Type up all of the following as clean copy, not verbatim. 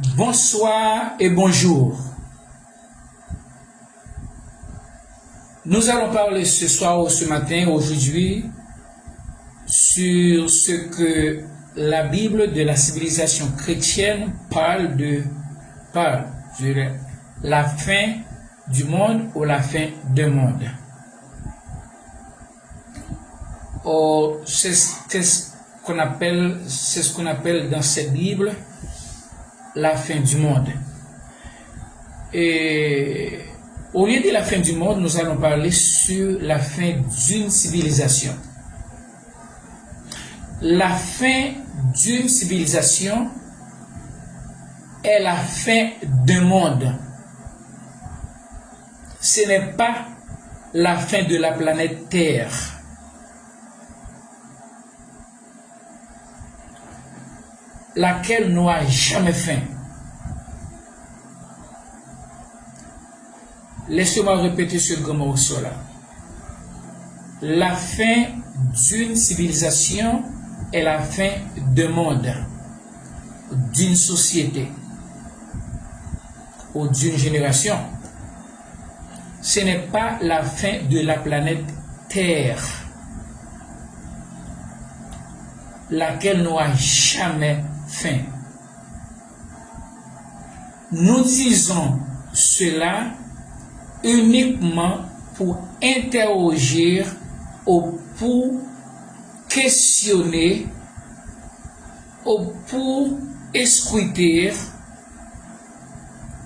Bonsoir et bonjour. Nous allons parler ce soir ou ce matin, aujourd'hui, sur ce que la Bible de la civilisation chrétienne parle de la fin du monde ou la fin d'un monde. C'est ce qu'on appelle dans cette Bible la fin du monde. Et au lieu de la fin du monde, nous allons parler sur la fin d'une civilisation. La fin d'une civilisation est la fin d'un monde. Ce n'est pas la fin de la planète Terre. Laquelle n'aura jamais fin. Laissez-moi répéter ce grand morceau-là. La fin d'une civilisation est la fin d'un monde, d'une société ou d'une génération. Ce n'est pas la fin de la planète Terre, laquelle n'aura jamais fin. Nous disons cela uniquement pour interroger ou pour questionner ou pour scruter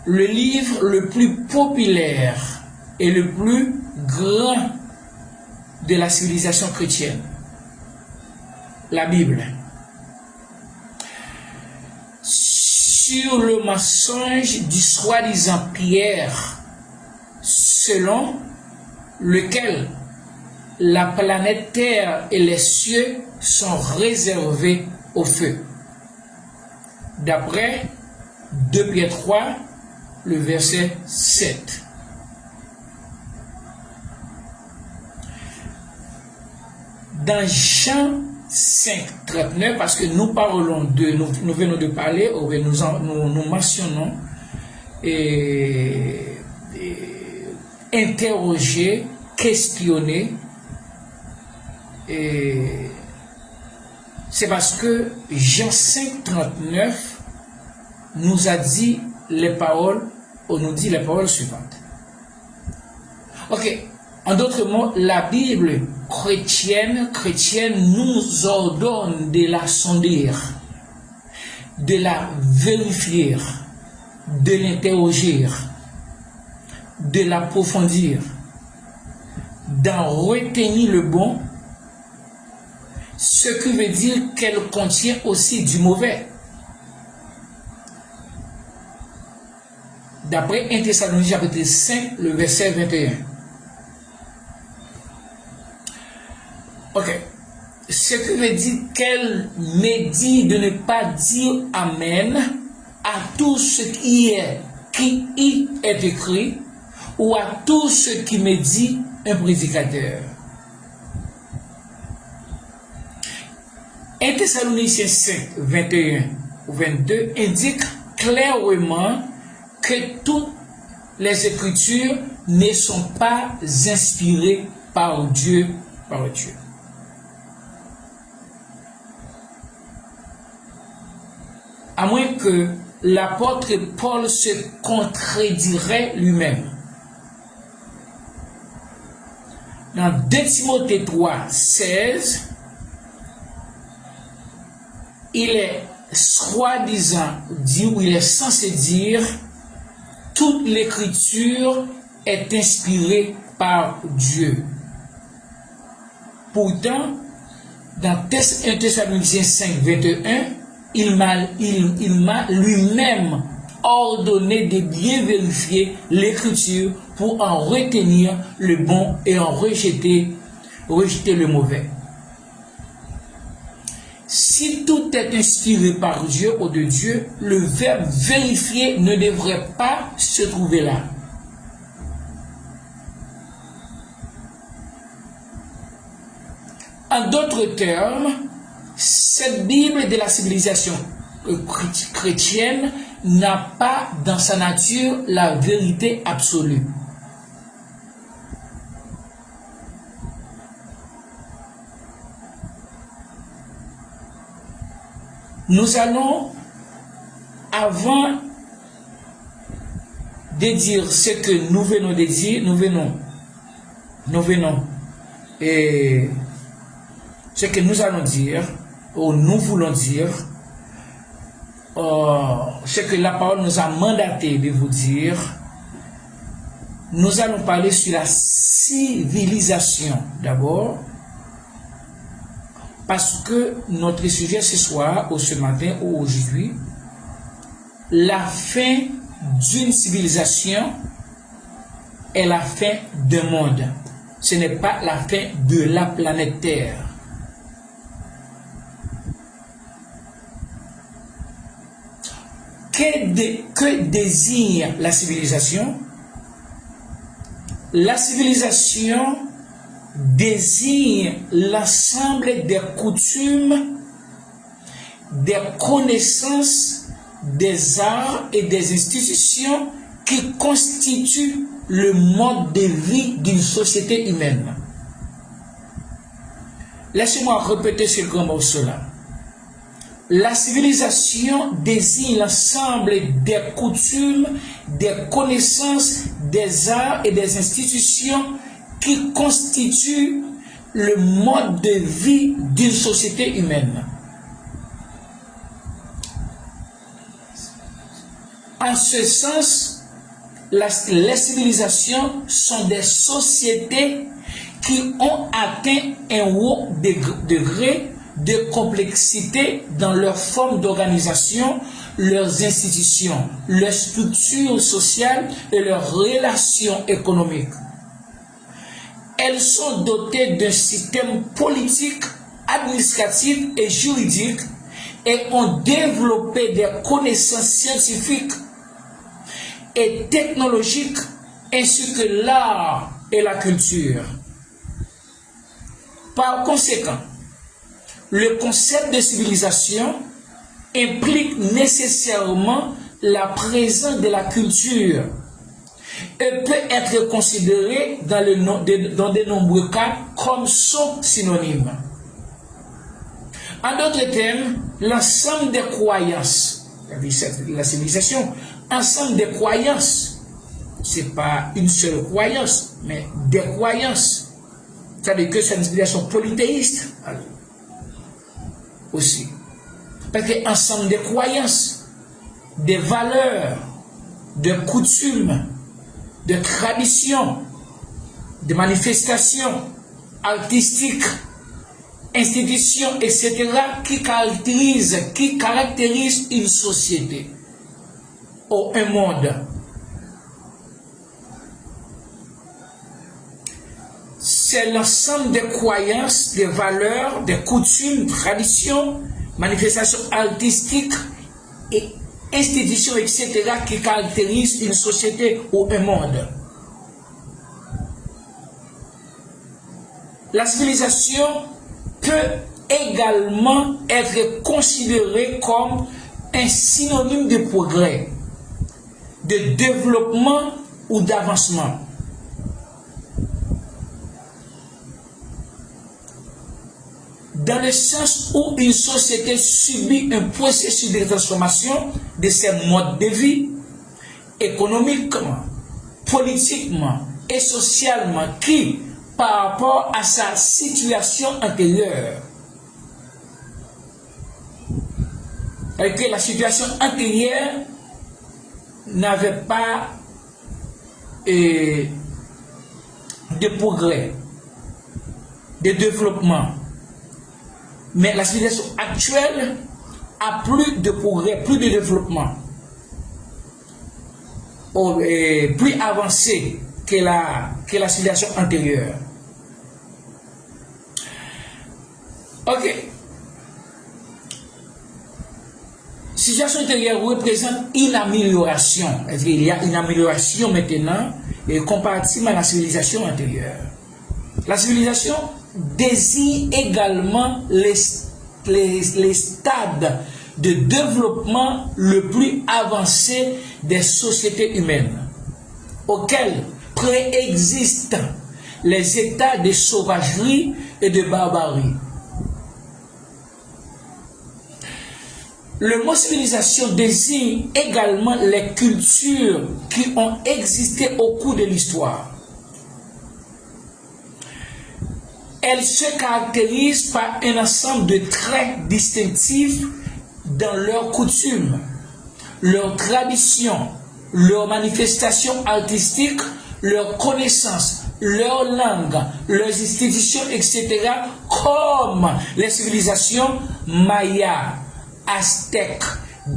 le livre le plus populaire et le plus grand de la civilisation chrétienne, la Bible. Sur le mensonge du soi-disant Pierre, selon lequel la planète Terre et les cieux sont réservés au feu. D'après 2 Pierre 3, le verset 7. Dans Jean 5, 39, parce que nous parlons nous venons de parler, nous mentionnons et interroger, questionner, et c'est parce que Jean 5, 39 nous a dit les paroles, ou nous dit les paroles suivantes. Ok. En d'autres mots, la Bible chrétienne nous ordonne de la sonder, de la vérifier, de l'interroger, de l'approfondir, d'en retenir le bon, ce qui veut dire qu'elle contient aussi du mauvais. D'après 1 Thessaloniciens chapitre 5, le verset 21. Ok. Ce qui veut dire qu'elle médit de ne pas dire Amen à tout ce qui y est écrit ou à tout ce qui médit un prédicateur. 1 Thessaloniciens 5, 21 ou 22 indique clairement que toutes les Écritures ne sont pas inspirées par Dieu. À moins que l'apôtre Paul se contredirait lui-même. Dans 2 Timothée 3, 16, il est soi-disant dit, ou il est censé dire, toute l'écriture est inspirée par Dieu. Pourtant, dans 1 Thessaloniciens 5, 21, il m'a lui-même ordonné de bien vérifier l'écriture pour en retenir le bon et en rejeter le mauvais. Si tout est inspiré par Dieu ou de Dieu, le verbe vérifier ne devrait pas se trouver là. En d'autres termes, cette Bible de la civilisation chrétienne n'a pas dans sa nature la vérité absolue. Nous allons, avant de dire ce que nous venons de dire, et ce que nous allons dire, ou nous voulons dire, ce que la parole nous a mandaté de vous dire, nous allons parler sur la civilisation d'abord, parce que notre sujet ce soir, ou ce matin, ou aujourd'hui, la fin d'une civilisation est la fin d'un monde. Ce n'est pas la fin de la planète Terre. Que désigne la civilisation? La civilisation désigne l'ensemble des coutumes, des connaissances, des arts et des institutions qui constituent le mode de vie d'une société humaine. Laissez-moi répéter ce grand morceau-là. La civilisation désigne l'ensemble des coutumes, des connaissances, des arts et des institutions qui constituent le mode de vie d'une société humaine. En ce sens, les civilisations sont des sociétés qui ont atteint un haut degré de complexité dans leur forme d'organisation, leurs institutions, leurs structures sociales et leurs relations économiques. Elles sont dotées d'un système politique, administratif et juridique et ont développé des connaissances scientifiques et technologiques ainsi que l'art et la culture. Par conséquent, le concept de civilisation implique nécessairement la présence de la culture et peut être considéré dans de nombreux cas comme son synonyme. En d'autres termes, l'ensemble des croyances, la civilisation, ensemble des croyances, c'est pas une seule croyance, mais des croyances. C'est-à-dire que c'est une civilisation polythéiste aussi. Parce que ensemble des croyances, des valeurs, de coutumes, de traditions, de manifestations artistiques, institutions, etc., qui caractérisent une société ou un monde. C'est l'ensemble des croyances, des valeurs, des coutumes, traditions, manifestations artistiques et institutions, etc., qui caractérisent une société ou un monde. La civilisation peut également être considérée comme un synonyme de progrès, de développement ou d'avancement. Dans le sens où une société subit un processus de transformation de ses modes de vie, économiquement, politiquement et socialement, qui, par rapport à sa situation antérieure, et que la situation antérieure n'avait pas de progrès, de développement. Mais la civilisation actuelle a plus de progrès, plus de développement, plus avancé que la civilisation antérieure. Ok. Situation antérieure représente une amélioration. Il y a une amélioration maintenant comparativement à la civilisation antérieure. La civilisation désigne également les stades de développement le plus avancé des sociétés humaines, auquel préexistent les états de sauvagerie et de barbarie. Le mot civilisation désigne également les cultures qui ont existé au cours de l'histoire. Elles se caractérisent par un ensemble de traits distinctifs dans leurs coutumes, leurs traditions, leurs manifestations artistiques, leurs connaissances, leurs langues, leurs institutions, etc., comme les civilisations mayas, aztèques,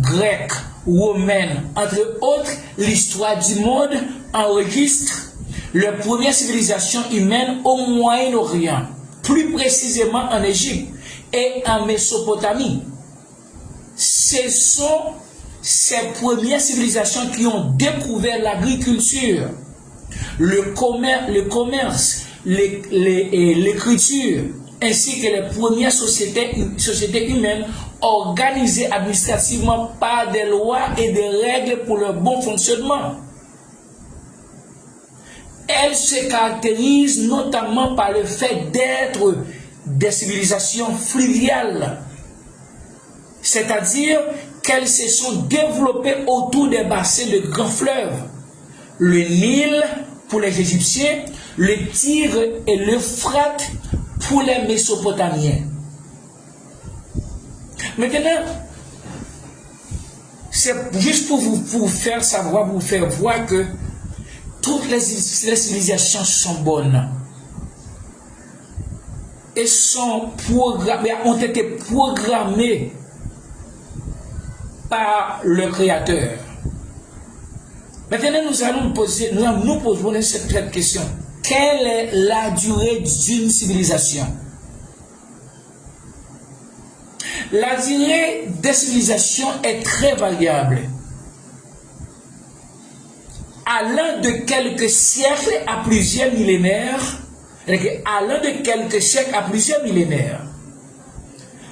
grecques, romaines, entre autres. L'histoire du monde enregistre les premières civilisations humaines au Moyen-Orient, plus précisément en Égypte et en Mésopotamie. Ce sont ces premières civilisations qui ont découvert l'agriculture, le commerce, l'écriture, ainsi que les premières sociétés humaines organisées administrativement par des lois et des règles pour leur bon fonctionnement. Elles se caractérisent notamment par le fait d'être des civilisations fluviales, c'est-à-dire qu'elles se sont développées autour des bassins de grands fleuves, le Nil pour les Égyptiens, le Tigre et l'Euphrate pour les Mésopotamiens. Maintenant, c'est juste pour vous faire savoir, vous faire voir que toutes les civilisations sont bonnes et ont été programmées par le Créateur. Maintenant, nous allons nous poser cette question. Quelle est la durée d'une civilisation? La durée des civilisations est très variable, allant de quelques siècles à plusieurs millénaires.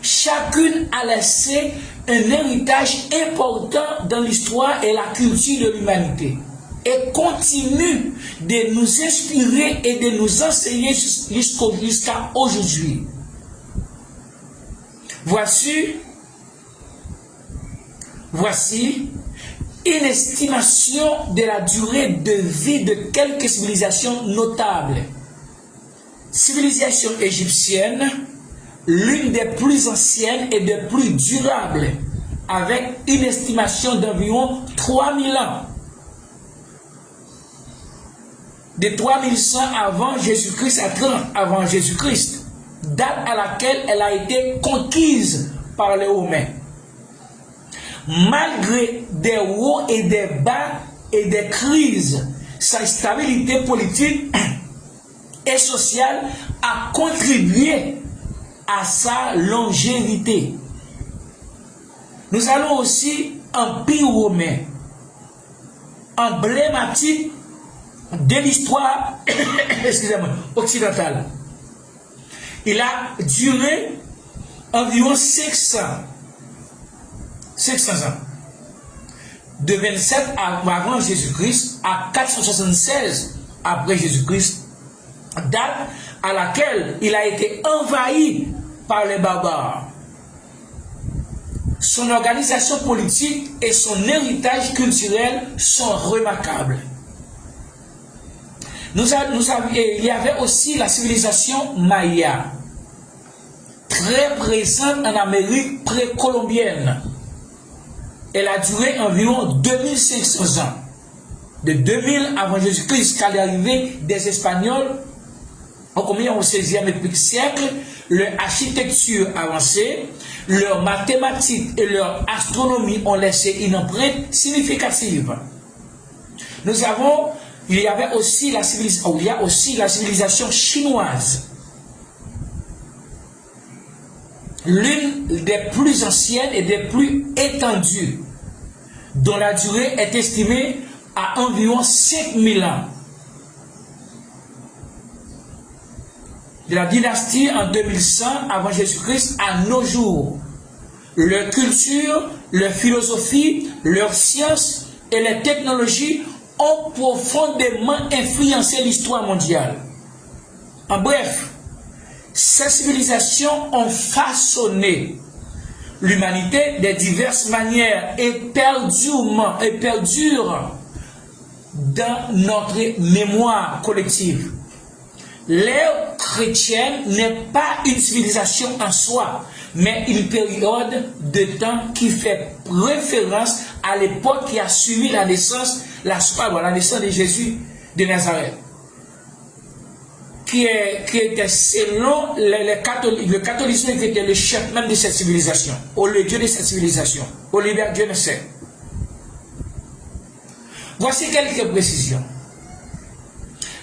Chacune a laissé un héritage important dans l'histoire et la culture de l'humanité et continue de nous inspirer et de nous enseigner jusqu'à aujourd'hui. Voici une estimation de la durée de vie de quelques civilisations notables. Civilisation égyptienne, l'une des plus anciennes et des plus durables, avec une estimation d'environ 3000 ans. De 3100 avant Jésus-Christ à 30 avant Jésus-Christ, date à laquelle elle a été conquise par les Romains. Malgré des hauts et des bas et des crises, sa stabilité politique et sociale a contribué à sa longévité. Nous allons aussi Empire romain, emblématique de l'histoire occidentale. Il a duré environ 500 ans. De 27 avant Jésus-Christ à 476 après Jésus-Christ, date à laquelle il a été envahi par les barbares. Son organisation politique et son héritage culturel sont remarquables. Il y avait aussi la civilisation maya, très présente en Amérique précolombienne. Elle a duré environ 2500 ans. De 2000 avant Jésus-Christ jusqu'à l'arrivée des Espagnols, au 16e et 8e siècle, leur architecture avancée, leurs mathématiques et leur astronomie ont laissé une empreinte significative. Il y a aussi la civilisation chinoise, l'une des plus anciennes et des plus étendues, dont la durée est estimée à environ 5000 ans. De la dynastie en 2100 avant Jésus-Christ à nos jours, leur culture, leur philosophie, leur science et les technologies ont profondément influencé l'histoire mondiale. En bref, ces civilisations ont façonné l'humanité de diverses manières et perdurent dans notre mémoire collective. L'ère chrétienne n'est pas une civilisation en soi, mais une période de temps qui fait référence à l'époque qui a suivi la naissance de Jésus de Nazareth, qui était selon le catholicisme qui était le chef même de cette civilisation, ou le Dieu de cette civilisation, Olivier Dieu ne sait. Voici quelques précisions.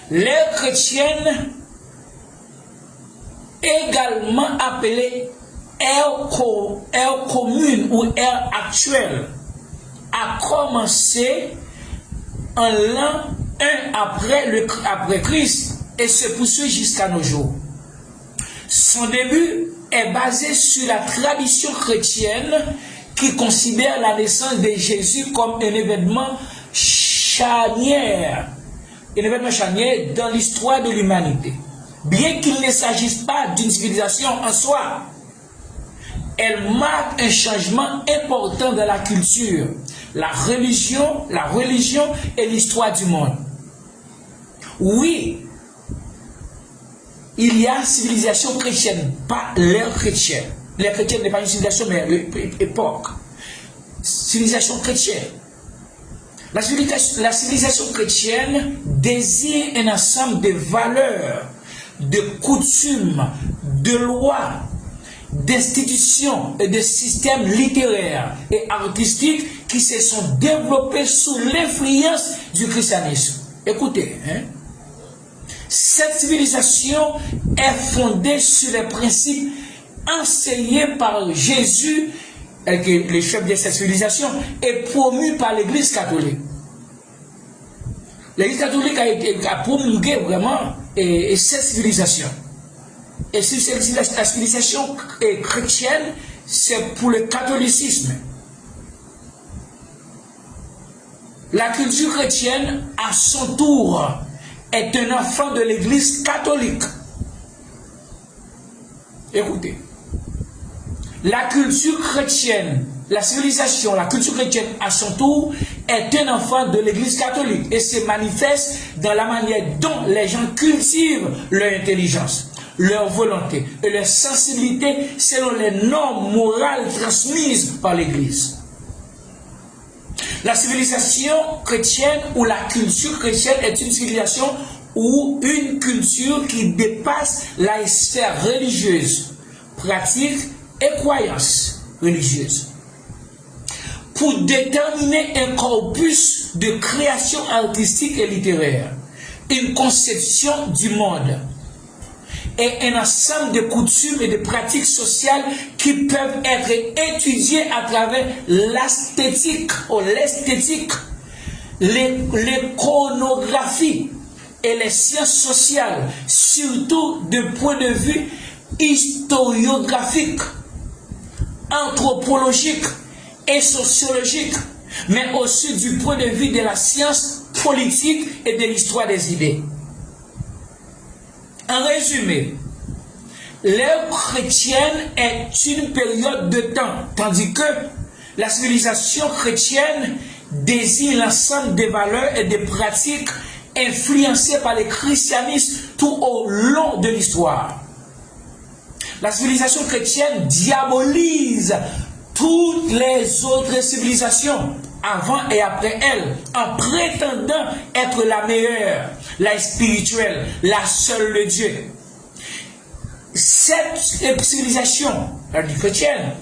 L'ère chrétienne, également appelée ère commune ou ère actuelle, a commencé en l'an 1 après Christ et se poursuit jusqu'à nos jours. Son début est basé sur la tradition chrétienne qui considère la naissance de Jésus comme un événement charnière dans l'histoire de l'humanité. Bien qu'il ne s'agisse pas d'une civilisation en soi, elle marque un changement important dans la culture, la religion et l'histoire du monde. Oui, il y a civilisation chrétienne, pas l'ère chrétienne. L'ère chrétienne n'est pas une civilisation, mais l'époque. Civilisation chrétienne. La civilisation chrétienne désigne un ensemble de valeurs, de coutumes, de lois, d'institutions et de systèmes littéraires et artistiques qui se sont développés sous l'influence du christianisme. Écoutez, cette civilisation est fondée sur les principes enseignés par Jésus, le chef de cette civilisation, et promu par l'Église catholique. L'Église catholique a promulgué vraiment cette civilisation. Et si la civilisation chrétienne, c'est pour le catholicisme. La culture chrétienne, à son tour, est un enfant de l'Église catholique. Écoutez, la culture chrétienne, la civilisation, la culture chrétienne, à son tour, est un enfant de l'Église catholique et se manifeste dans la manière dont les gens cultivent leur intelligence, leur volonté et leur sensibilité selon les normes morales transmises par l'Église. La civilisation chrétienne ou la culture chrétienne est une civilisation ou une culture qui dépasse la sphère religieuse, pratique et croyance religieuse, pour déterminer un corpus de création artistique et littéraire, une conception du monde et un ensemble de coutumes et de pratiques sociales qui peuvent être étudiées à travers l'esthétique ou l'esthétique, l'iconographie et les sciences sociales, surtout d'un point de vue historiographique, anthropologique et sociologique, mais aussi du point de vue de la science politique et de l'histoire des idées. En résumé, l'ère chrétienne est une période de temps, tandis que la civilisation chrétienne désigne l'ensemble des valeurs et des pratiques influencées par le christianisme tout au long de l'histoire. La civilisation chrétienne diabolise toutes les autres civilisations avant et après elle, en prétendant être la meilleure, la spirituelle, la seule de Dieu. Cette civilisation, la chrétienne,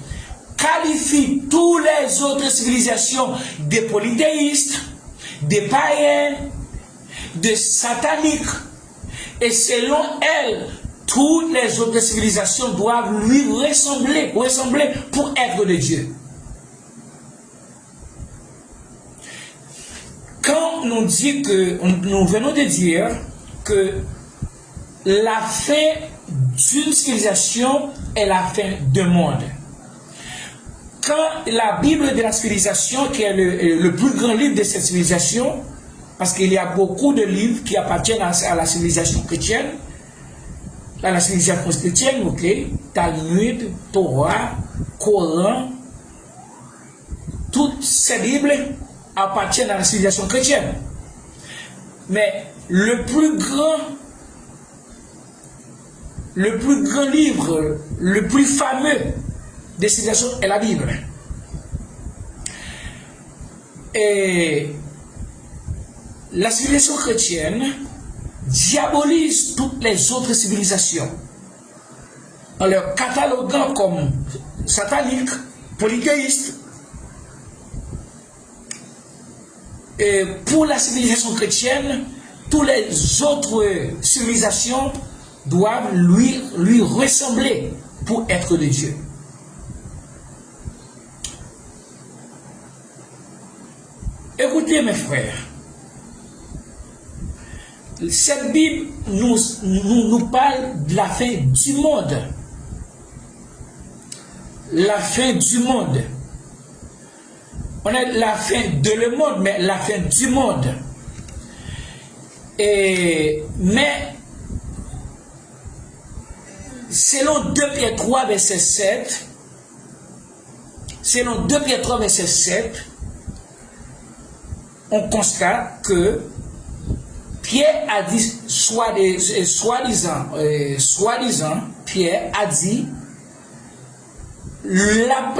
qualifie toutes les autres civilisations de polythéistes, de païens, de sataniques, et selon elle, toutes les autres civilisations doivent lui ressembler pour être de Dieu. Quand nous venons de dire que la fin d'une civilisation est la fin d'un monde, quand la Bible de la civilisation, qui est le plus grand livre de cette civilisation, parce qu'il y a beaucoup de livres qui appartiennent à la civilisation chrétienne, à la civilisation chrétienne, ok, Talmud, Torah, Coran, toutes ces Bibles appartiennent à la civilisation chrétienne. Mais le plus grand livre, le plus fameux des civilisations est la Bible. Et la civilisation chrétienne diabolise toutes les autres civilisations en leur cataloguant comme sataniques, polythéistes. Et pour la civilisation chrétienne, toutes les autres civilisations doivent lui ressembler pour être de Dieu. Écoutez mes frères, cette Bible nous parle de la fin du monde. La fin du monde. On a la fin de le monde, mais la fin du monde. Mais selon 2 Pierre 3, verset 7, selon 2 Pierre 3, verset 7, on constate que Pierre a dit, soi-disant, Pierre a dit, la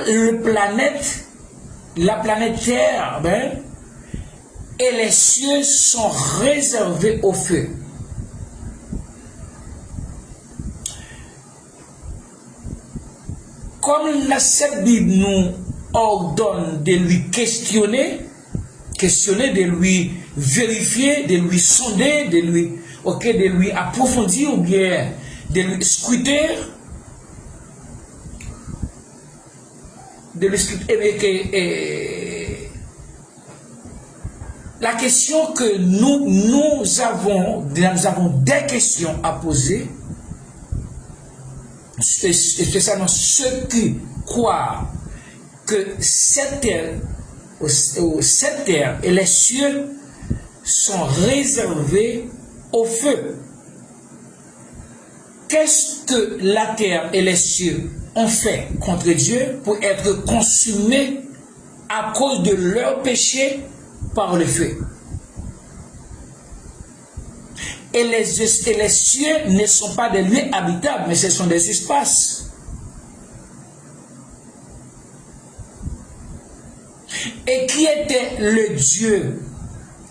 planète Terre, et les cieux sont réservés au feu. Comme cette Bible nous ordonne de lui questionner, de lui vérifier, de lui sonder, de lui approfondir ou bien de lui scruter, la question que nous avons des questions à poser, spécialement ceux qui croient que cette terre et les cieux sont réservés au feu. Qu'est-ce que la terre et les cieux ont fait contre Dieu pour être consumés à cause de leur péché par le feu? Et les cieux ne sont pas des lieux habitables, mais ce sont des espaces. Et qui était le Dieu,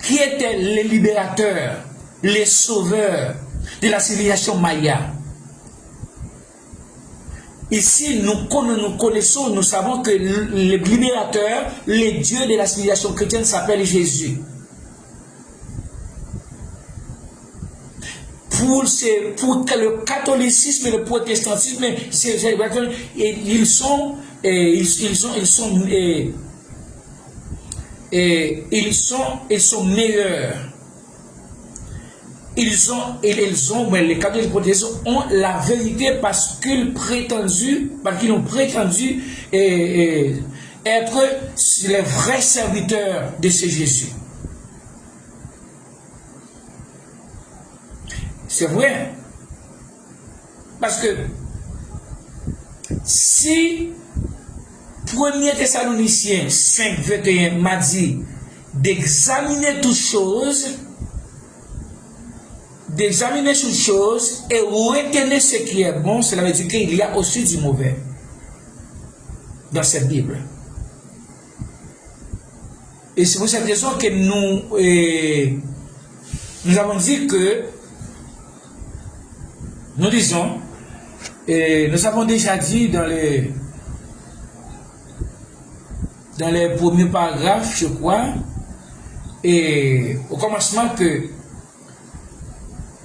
qui était le libérateur, le sauveur de la civilisation maya? Ici, nous connaissons, nous savons que le libérateur, le Dieu de la civilisation chrétienne s'appelle Jésus. Pour le catholicisme et le protestantisme, ils sont meilleurs. Les catholiques protestants ont la vérité parce qu'ils ont prétendu être les vrais serviteurs de ce Jésus. C'est vrai. Parce que si 1 Thessaloniciens 5, 21 m'a dit d'examiner toutes choses, et retenir ce qui est bon, cela veut dire qu'il y a aussi du mauvais dans cette Bible. Et c'est pour cette raison que nous avons dit que nous disons, nous avons déjà dit dans les premiers paragraphes, je crois, et au commencement que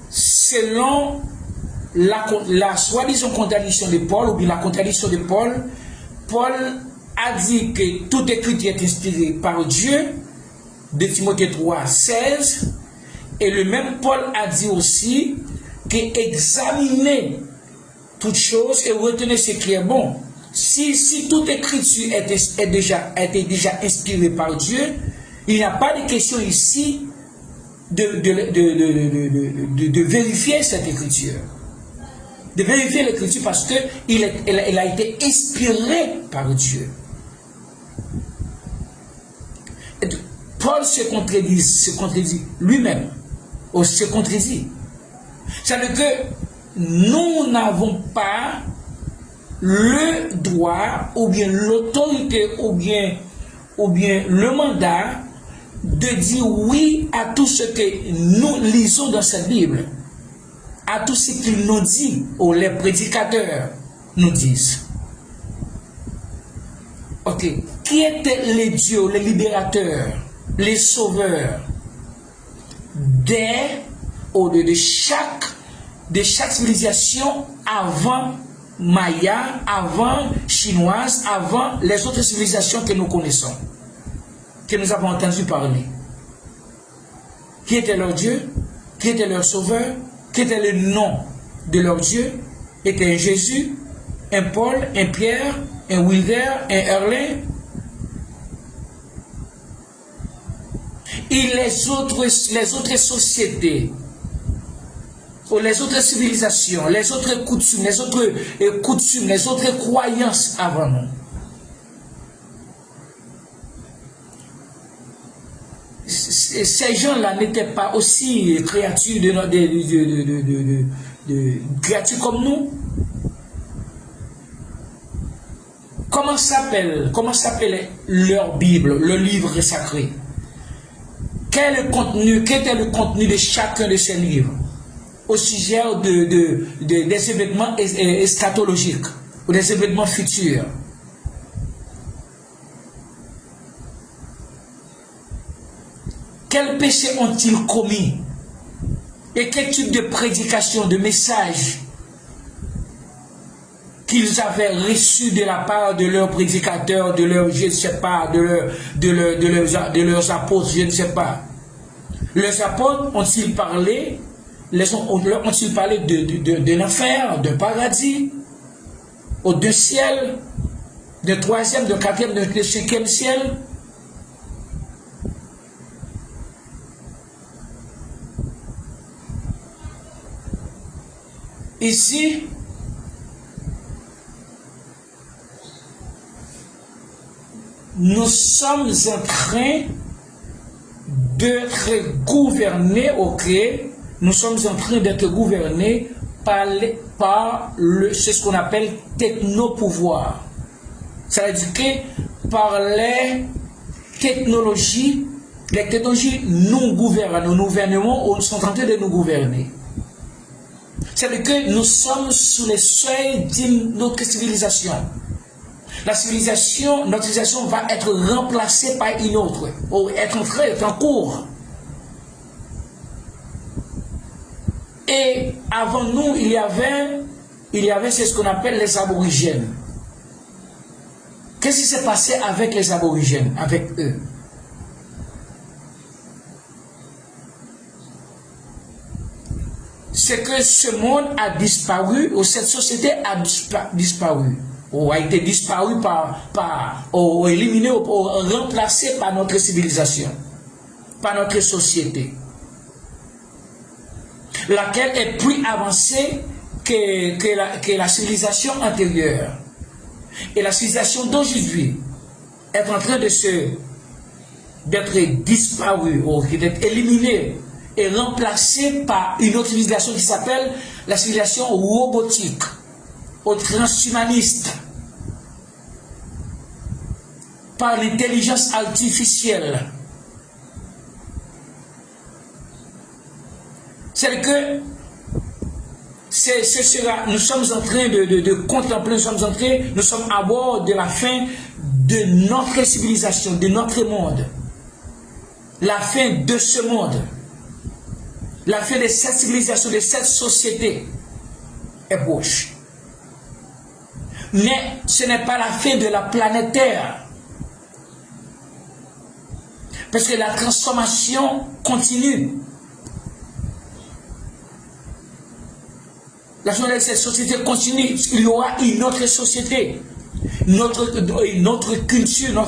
selon la soi-disant contradiction de Paul, ou bien la contradiction de Paul, Paul a dit que toute écriture est inspirée par Dieu, de Timothée 3, 16, et le même Paul a dit aussi que examiner toutes choses et retenir ce qui est bon. Si toute écriture était déjà inspirée par Dieu, il n'y a pas de question ici de vérifier cette écriture. De vérifier l'écriture parce qu'elle a été inspirée par Dieu. Et Paul se contredit lui-même, ou se contredit. C'est-à-dire que nous n'avons pas le droit, ou bien l'autorité, ou bien le mandat de dire oui à tout ce que nous lisons dans cette Bible, à tout ce qu'il nous dit, ou les prédicateurs nous disent. Ok, qui étaient les dieux, les libérateurs, les sauveurs de chaque civilisation avant Maya, avant chinoise, avant les autres civilisations que nous connaissons, que nous avons entendu parler? Qui était leur Dieu? Qui était leur sauveur? Qui était le nom de leur Dieu? Était un Jésus, un Paul, un Pierre, un Wilder, un Erling? Et les autres sociétés, ou les autres civilisations, les autres coutumes, les autres croyances avant nous. Ces gens-là n'étaient pas aussi créatures créatures comme nous. Comment s'appelle leur Bible, le livre sacré? Quel était le contenu de chacun de ces livres au sujet des événements eschatologiques ou des événements futurs? Quels péchés ont-ils commis? Et quel type de prédication, de message qu'ils avaient reçu de la part de leurs prédicateurs, de leurs, je ne sais pas, de leurs apôtres, je ne sais pas. Leurs apôtres ont-ils parlé de l'enfer, d'un paradis, d'un ciel, d'un troisième, d'un quatrième, d'un cinquième ciel? Ici, nous sommes en train d'être gouvernés, nous sommes en train d'être gouvernés par ce qu'on appelle technopouvoir. Ça veut dire que par les technologies nous gouvernent, nos gouvernements sont en train de nous gouverner. C'est-à-dire que nous sommes sous les seuils d'une autre civilisation. Notre civilisation va être remplacée par une autre, ou être en cours. Et avant nous, il y avait ce qu'on appelle les aborigènes. Qu'est-ce qui s'est passé avec les aborigènes, avec eux? C'est que ce monde a disparu, ou cette société a disparu, ou a été disparu ou éliminé, ou remplacé par notre civilisation, par notre société, laquelle est plus avancée que la civilisation antérieure. Et la civilisation d'aujourd'hui est en train d'être disparue, ou d'être éliminée, et remplacée par une autre civilisation qui s'appelle la civilisation robotique, ou transhumaniste, par l'intelligence artificielle. C'est que nous sommes en train de contempler, nous sommes à bord de la fin de notre civilisation, de notre monde, la fin de ce monde. La fin de cette civilisation, de cette société est proche. Mais ce n'est pas la fin de la planète Terre. Parce que la transformation continue. La fin de cette société continue. Il y aura une autre société notre culture, une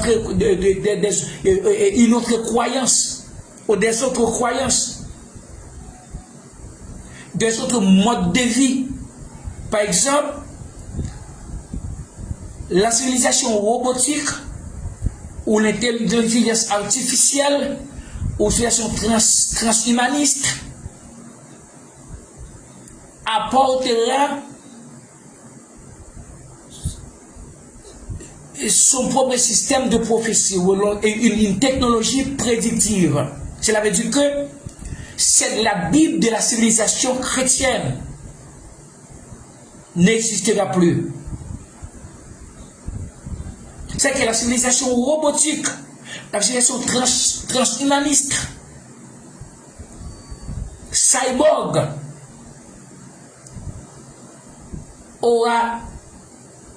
autre croyance, ou des autres croyances, des autres modes de vie. Par exemple, la civilisation robotique, ou l'intelligence artificielle, ou civilisation transhumaniste, apportera son propre système de prophétie, une technologie prédictive. Cela veut dire que c'est la Bible de la civilisation chrétienne n'existera plus. C'est que la civilisation robotique, la civilisation transhumaniste, cyborg, aura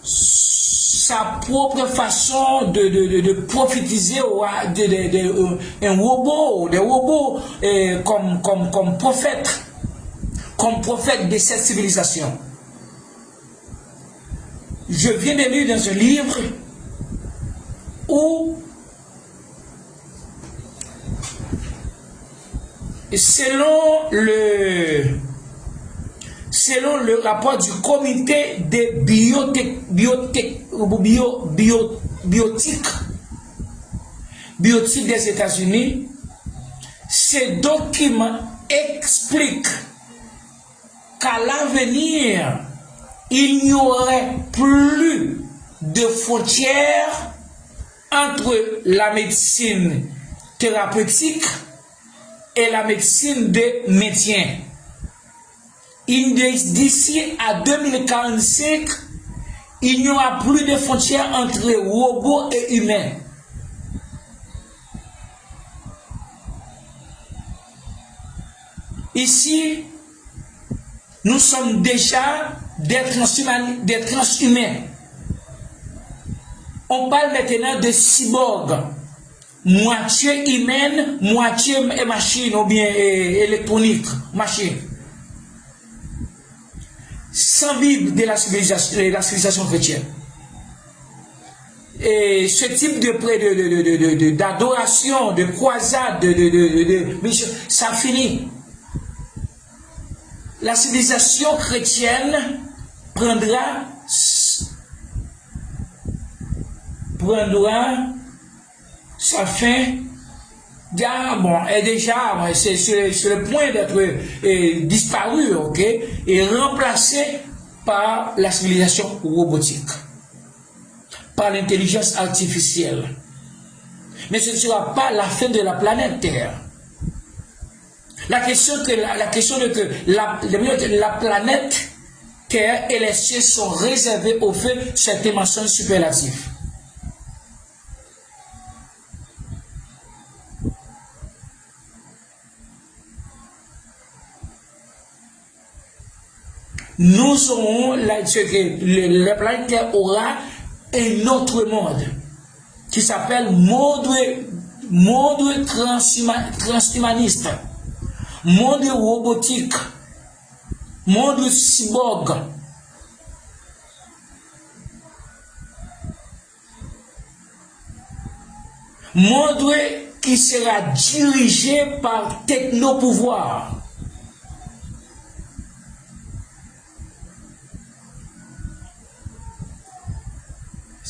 sa propre façon de prophétiser, aura un robot, des robots comme prophète de cette civilisation. Je viens de lire dans un livre où, selon le rapport du comité de biotique des États-Unis, ce document explique qu'à l'avenir, il n'y aurait plus de frontières entre la médecine thérapeutique et la médecine de maintien. D'ici à 2045, il n'y aura plus de frontières entre robots et humains. Ici, nous sommes déjà des transhumains. On parle maintenant de cyborg, moitié humaine, moitié machine ou bien électronique, machine. Sans Bible de la civilisation chrétienne. Et ce type d'adoration, de croisade, ça finit. La civilisation chrétienne prendra sa fin. Bon, est déjà, c'est le point d'être disparu, ok, et remplacé par la civilisation robotique, par l'intelligence artificielle. Mais ce ne sera pas la fin de la planète Terre. La question de que la planète Terre et les cieux sont réservés au feu, c'est un mensonge superlatif. Nous aurons, la planète Terre aura un autre monde qui s'appelle monde transhumaniste, monde robotique, monde cyborg. Monde qui sera dirigé par technopouvoir.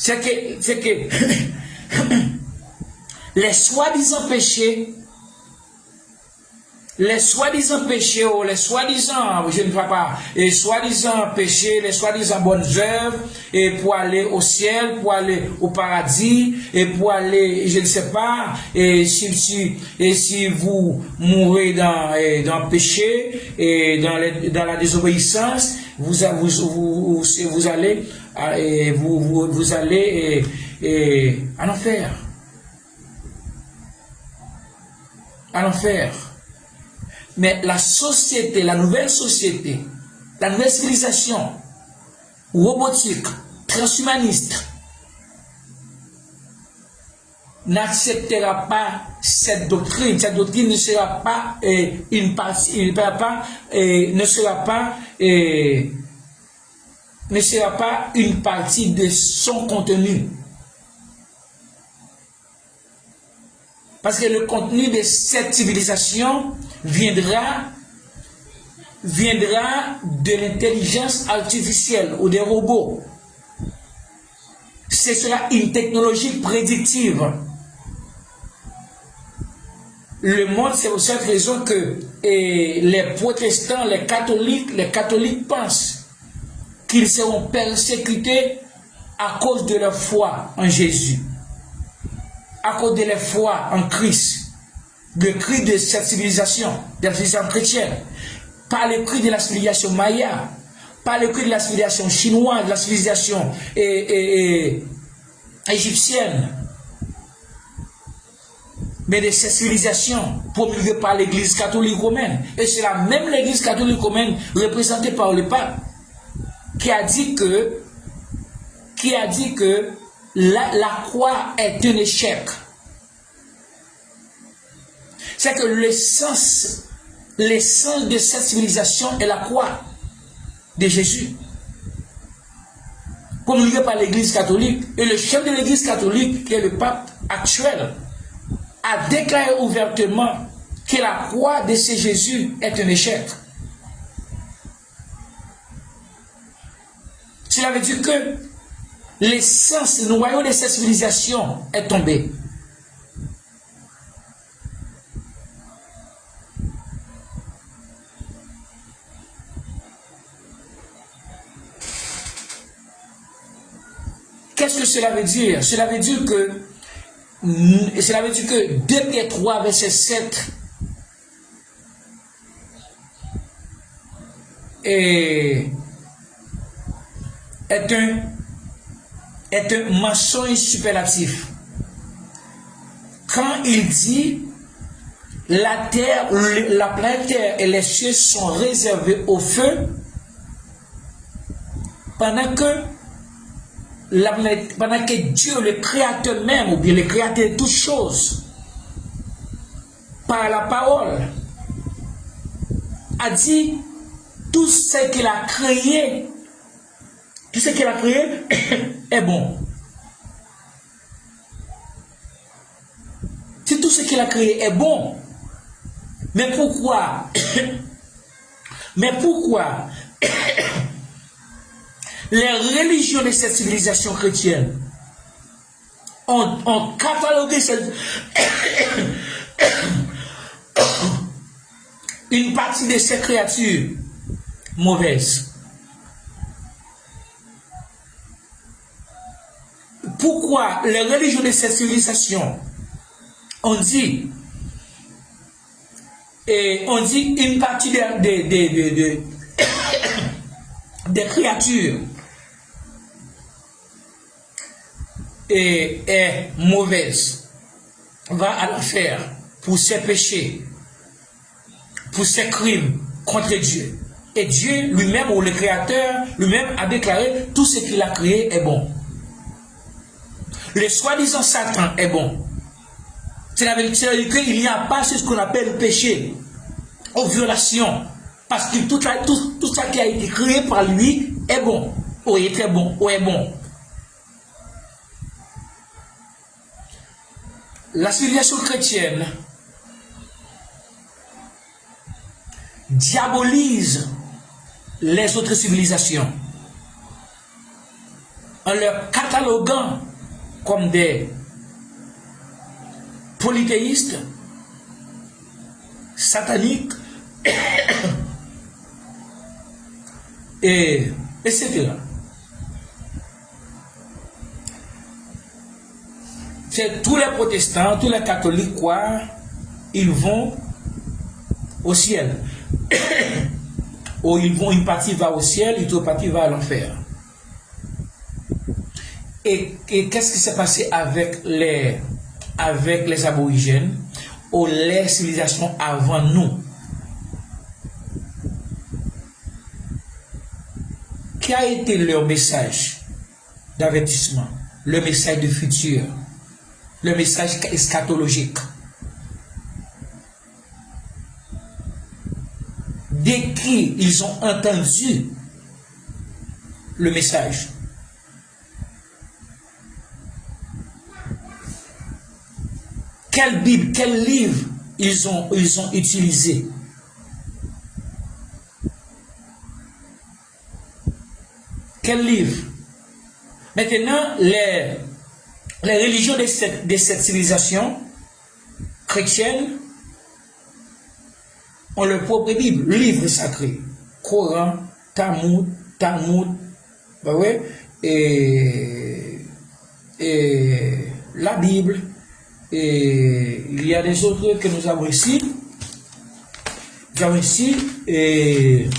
C'est que les soi-disant péchés, ou les soi-disant, je ne vois pas, les soi-disant péchés, les soi-disant bonnes œuvres, et pour aller au ciel, pour aller au paradis, et pour aller, je ne sais pas, et si vous mourrez dans le péché, et dans la désobéissance, vous allez en enfer. En enfer. Mais la société, la nouvelle société, la nouvelle civilisation robotique, transhumaniste, n'acceptera pas cette doctrine. Cette doctrine ne sera pas une partie, ne sera pas ne sera pas une partie de son contenu. Parce que le contenu de cette civilisation viendra de l'intelligence artificielle ou des robots. Ce sera une technologie prédictive. Le monde, c'est pour cette raison que les protestants, les catholiques pensent qu'ils seront persécutés à cause de leur foi en Jésus, à cause de leur foi en Christ, le cri de cette civilisation, de la civilisation chrétienne, pas le cri de la civilisation maya, pas le cri de la civilisation chinoise, de la civilisation égyptienne, mais de cette civilisation promulguée par l'Église catholique romaine. Et c'est la même l'Église catholique romaine représentée par le pape qui a dit que la croix est un échec. C'est que l'essence de cette civilisation est la croix de Jésus, promulguée par l'Église catholique. Et le chef de l'Église catholique, qui est le pape actuel, a déclaré ouvertement que la croix de ce Jésus est un échec. Cela veut dire que l'essence, le noyau de cette civilisation est tombé. Qu'est-ce que cela veut dire? Cela veut dire que 2 Pierre 3, verset 7 est un mensonge superlatif. Quand il dit la terre, la planète Terre et les cieux sont réservés au feu, pendant que Dieu, le créateur même, ou bien le créateur de toutes choses, par la parole, a dit tout ce qu'il a créé, est bon. Si tout ce qu'il a créé est bon, mais pourquoi les religions de cette civilisation chrétienne ont catalogué une partie de ces créatures mauvaises? Pourquoi les religions de cette civilisation ont dit une partie des créatures est mauvaise, va à l'enfer pour ses péchés, pour ses crimes contre Dieu. Et Dieu lui-même, ou le Créateur lui-même, a déclaré tout ce qu'il a créé est bon. Le soi-disant Satan est bon. C'est-à-dire qu'il n'y a pas ce qu'on appelle le péché ou violation. Parce que tout ça qui a été créé par lui est bon, ou est très bon, ou est bon. La civilisation chrétienne diabolise les autres civilisations en leur cataloguant comme des polythéistes, sataniques, etc. C'est tous les protestants, tous les catholiques, quoi, ils vont au ciel. Ou une partie va au ciel, une autre partie va à l'enfer. Et qu'est-ce qui s'est passé avec les aborigènes ou les civilisations avant nous? Quel a été leur message d'avertissement, le message de futur, le message eschatologique? Dès qu'ils ont entendu le message. Quelle Bible, quel livre ils ont utilisé? Quel livre? Maintenant, les religions de cette civilisation chrétienne ont leur propre Bible, livre sacré, Coran, Talmud, bah ouais, et la Bible, et il y a des autres que nous avons ici. Et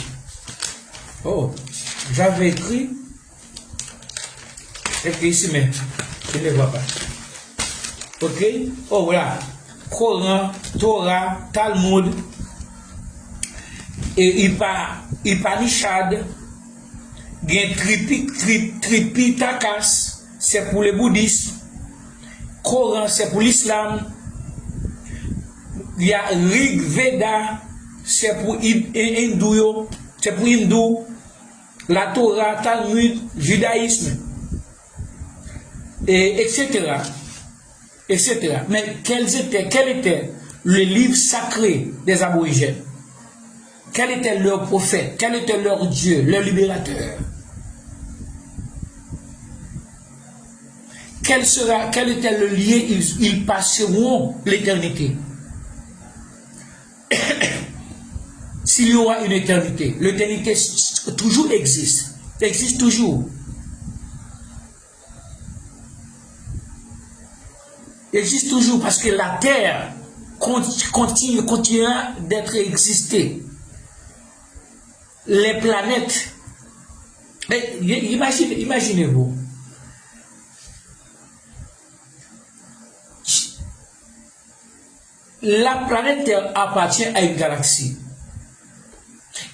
oh, j'avais écrit ici, mais je ne les vois pas. Ok? Oh voilà, Coran, Torah, Talmud, et Upanishad, Tripitakas, c'est pour les bouddhistes. Coran, c'est pour l'islam. Il y a Rig Veda, c'est pour hindou, la Torah, Talmud, judaïsme, et etc. Mais quel était le livre sacré des aborigènes? Quel était leur prophète? Quel était leur Dieu, leur libérateur? Quel était le lien? Ils passeront l'éternité. S'il y aura une éternité, l'éternité toujours existe toujours. Existe toujours parce que la terre continuera d'être existée. Les planètes, imaginez-vous, la planète Terre appartient à une galaxie.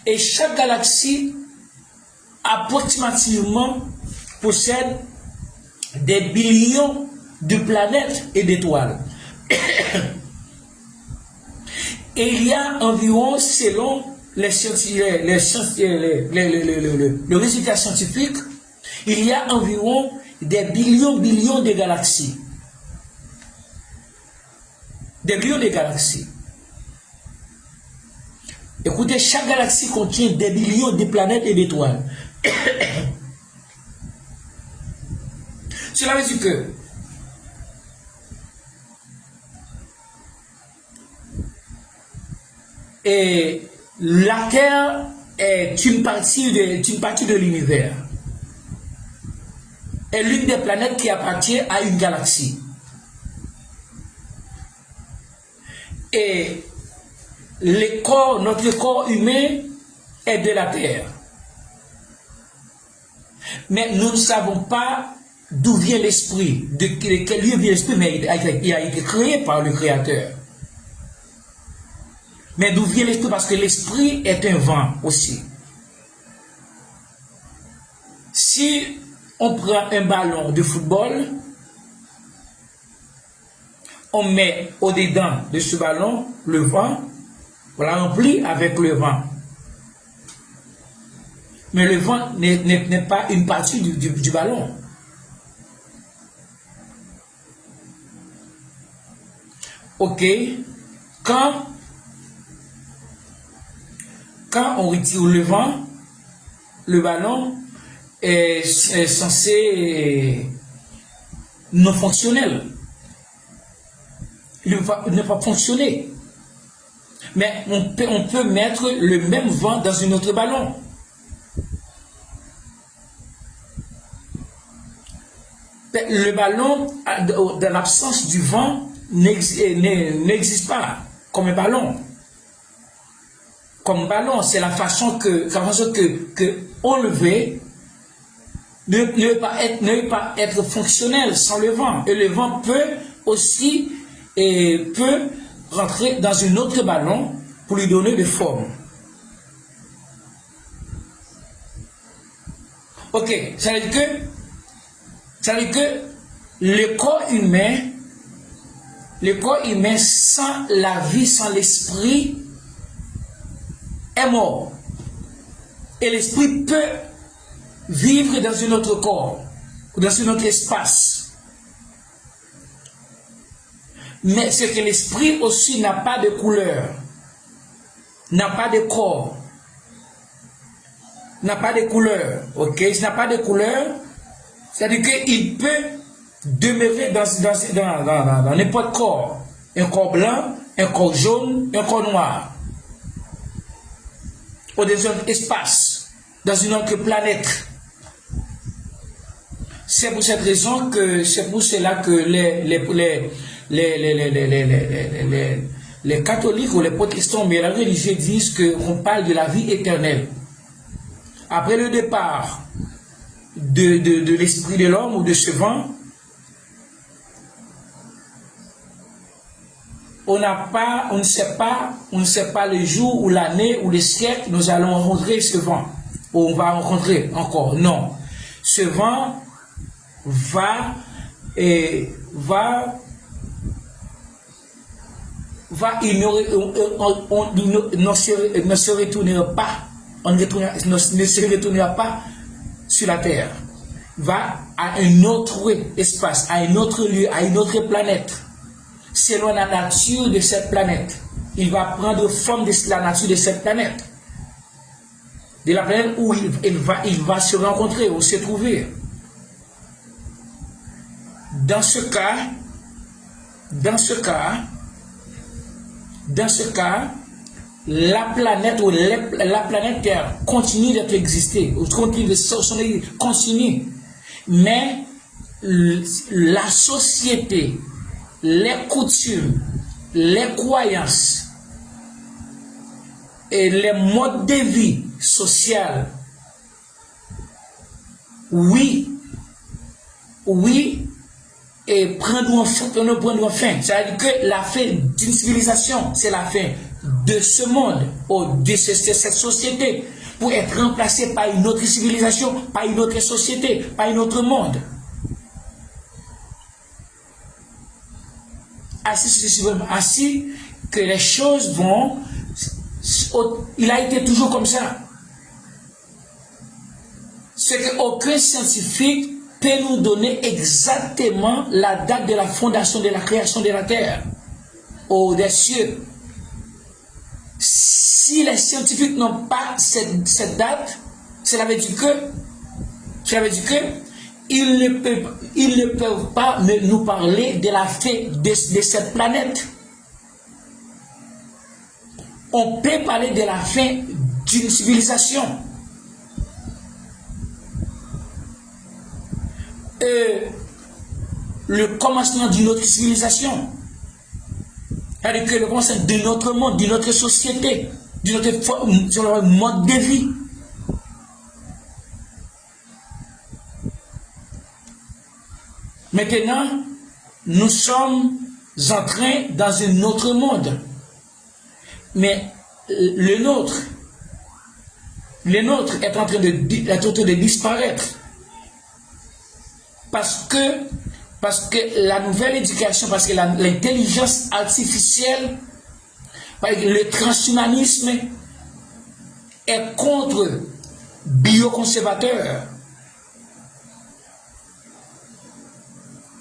Et chaque galaxie, approximativement, possède des billions de planètes et d'étoiles. Et il y a environ, selon le résultat scientifique, il y a environ des billions de galaxies. Des billions de galaxies. Écoutez, chaque galaxie contient des billions de planètes et d'étoiles. Cela veut dire que la Terre est une partie de l'univers. Est l'une des planètes qui appartient à une galaxie. Et notre corps humain est de la Terre. Mais nous ne savons pas d'où vient l'esprit, de quel lieu vient l'esprit, mais il a été créé par le Créateur. Mais d'où vient l'esprit? Parce que l'esprit est un vent aussi. Si on prend un ballon de football, on met au-dedans de ce ballon le vent, on la remplit avec le vent. Mais le vent n'est pas une partie du ballon. Ok, quand on retire le vent, le ballon est censé non fonctionnel. Il ne va pas fonctionner. Mais on peut mettre le même vent dans un autre ballon. Le ballon, dans l'absence du vent, n'existe pas comme un ballon. Comme ballon, c'est la façon que enlever ne pas être fonctionnel sans le vent. Et le vent peut aussi rentrer dans un autre ballon pour lui donner de forme. Ok, ça veut dire que le corps humain sans la vie, sans l'esprit, est mort. Et l'esprit peut vivre dans un autre corps, dans un autre espace. Mais c'est que l'esprit aussi n'a pas de couleur, n'a pas de corps, n'a pas de couleur. Ok, il n'a pas de couleur, c'est-à-dire qu'il peut demeurer dans n'importe corps. Un corps blanc, un corps jaune, un corps noir. Ou dans un espace, dans une autre planète. C'est pour cette raison que, c'est pour cela que les catholiques ou les protestants, mais la religion disent qu'on parle de la vie éternelle. Après le départ de l'esprit de l'homme ou de ce vent, on ne sait pas le jour ou l'année ou le siècle nous allons rencontrer ce vent, ou on va rencontrer encore. Non. Ce vent ne se retournera pas, ne se retournera pas sur la terre, va à un autre espace, à un autre lieu, à une autre planète, selon la nature de cette planète. Il va prendre forme de la nature de cette planète, de la planète où il va se rencontrer ou se trouver. Dans ce cas, la planète ou la planète Terre continue d'être existée, continue. Mais la société, les coutumes, les croyances et les modes de vie social, oui, et prendre fin. C'est-à-dire que la fin d'une civilisation, c'est la fin de ce monde, ou de cette société, pour être remplacée par une autre civilisation, par une autre société, par un autre monde. Ainsi que les choses vont, il a été toujours comme ça. C'est qu'aucun scientifique peut nous donner exactement la date de la fondation de la création de la terre ou des cieux. Si les scientifiques n'ont pas cette date, cela veut dire que ils ne peuvent pas nous parler de la fin de cette planète. On peut parler de la fin d'une civilisation. Le commencement d'une autre civilisation, c'est-à-dire que le commencement de notre monde, de notre société, de notre mode de vie. Maintenant, nous sommes entrés dans un autre monde, mais le nôtre est en train de disparaître. Parce que la nouvelle éducation, parce que l'intelligence artificielle, le transhumanisme est contre bioconservateurs.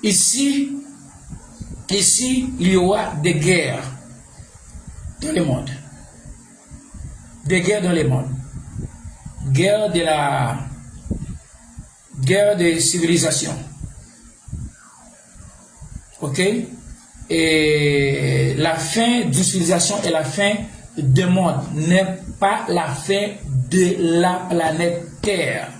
Ici, il y aura des guerres dans le monde. Des guerres dans le monde. Guerre de civilisation. Ok? Et la fin d'une civilisation est la fin du monde, n'est pas la fin de la planète Terre.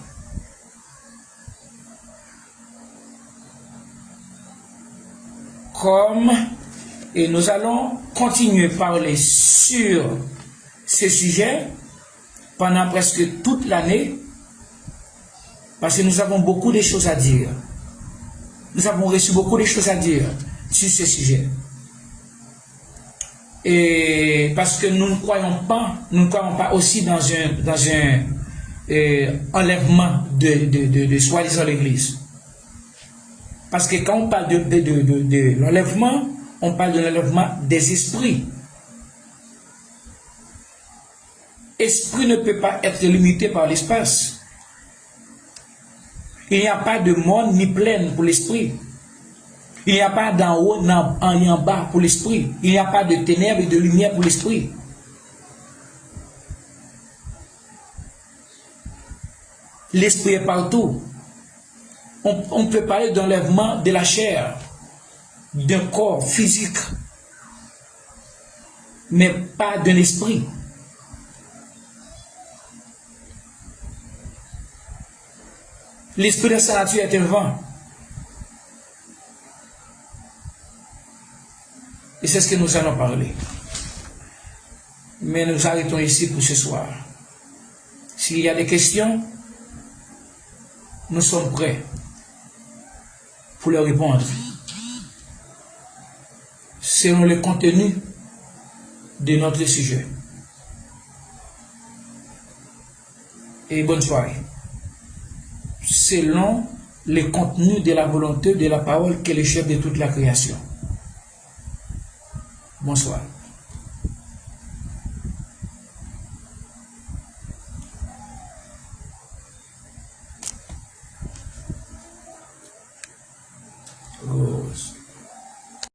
Et nous allons continuer à parler sur ce sujet pendant presque toute l'année, parce que nous avons beaucoup de choses à dire. Nous avons reçu beaucoup de choses à dire sur ce sujet. Et parce que nous ne croyons pas aussi dans un enlèvement de soi-disant l'Église. Parce que quand on parle de l'enlèvement, on parle de l'enlèvement des esprits. Esprit ne peut pas être limité par l'espace. Il n'y a pas de monde ni pleine pour l'esprit. Il n'y a pas d'en haut ni en bas pour l'esprit. Il n'y a pas de ténèbres et de lumière pour l'esprit. L'esprit est partout. On peut parler d'enlèvement de la chair, d'un corps physique, mais pas d'un esprit. L'esprit de sa nature est un vent. Et c'est ce que nous allons parler. Mais nous arrêtons ici pour ce soir. S'il y a des questions, nous sommes prêts pour leur répondre selon le contenu de notre sujet. Et bonne soirée. Selon le contenu de la volonté de la parole qui est le chef de toute la création. Bonsoir. Rose.